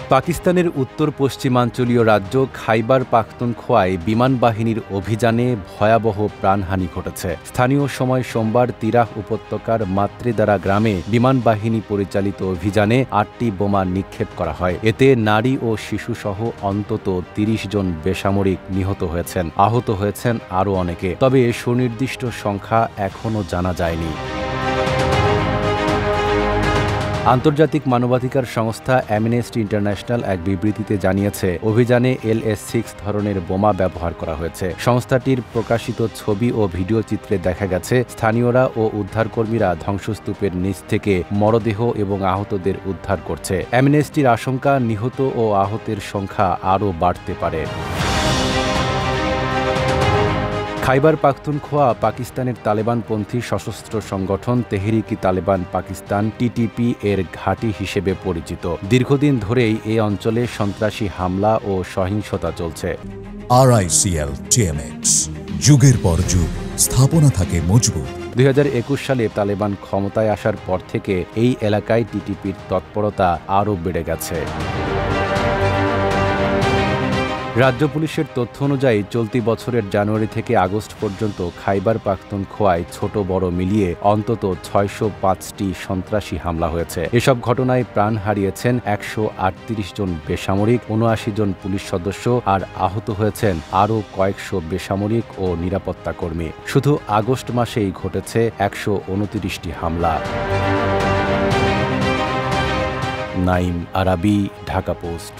পাকিস্তানের উত্তর পশ্চিমাঞ্চলীয় রাজ্য খাইবার পাখতুনখোয়ায় বিমান বাহিনীর অভিযানে ভয়াবহ প্রাণহানি ঘটেছে। স্থানীয় সময় সোমবার তিরাহ উপত্যকার মাতৃদারা গ্রামে বিমান বাহিনী পরিচালিত অভিযানে ৮টি বোমা নিক্ষেপ করা হয়। এতে নারী ও শিশুসহ অন্তত ৩০ জন বেসামরিক নিহত হয়েছেন, আহত হয়েছেন আরও অনেকে, তবে সুনির্দিষ্ট সংখ্যা এখনও জানা যায়নি। আন্তর্জাতিক মানবাধিকার সংস্থা অ্যামনেস্টি ইন্টারন্যাশনাল এক বিবৃতিতে জানিয়েছে, অভিযানে LS-6 ধরনের বোমা ব্যবহার করা হয়েছে। সংস্থাটির প্রকাশিত ছবি ও ভিডিও চিত্রে দেখা গেছে স্থানীয়রা ও উদ্ধারকর্মীরা ধ্বংসস্তূপের নিচ থেকে মরদেহ এবং আহতদের উদ্ধার করছে। অ্যামনেস্টির আশঙ্কা, নিহত ও আহতের সংখ্যা আরও বাড়তে পারে। খাইবার পাখতুনখোয়া পাকিস্তানের তালেবানপন্থী সশস্ত্র সংগঠন তেহরিক-ই-তালেবান পাকিস্তান TTP এর ঘাঁটি হিসেবে পরিচিত। দীর্ঘদিন ধরেই এই অঞ্চলে সন্ত্রাসী হামলা ও সহিংসতা চলছে। RICL TMX, যুগের পর যুগ স্থাপনা থাকে মজবুত। 2021 সালে তালেবান ক্ষমতায় আসার পর থেকে এই এলাকায় TTPর তৎপরতা আরও বেড়ে গেছে। রাজ্য পুলিশের তথ্য অনুযায়ী চলতি বছরের জানুয়ারি থেকে আগস্ট পর্যন্ত খাইবার পাখতুনখোয়ায় ছোট বড় মিলিয়ে অন্তত 605টি সন্ত্রাসী হামলা হয়েছে। এসব ঘটনায় প্রাণ হারিয়েছেন 138 জন বেসামরিক, 79 জন পুলিশ সদস্য আর আহত হয়েছেন আরও কয়েকশো বেসামরিক ও নিরাপত্তা কর্মী। শুধু আগস্ট মাসেই ঘটেছে 129টি হামলা। নাইম আরাবি, ঢাকা পোস্ট।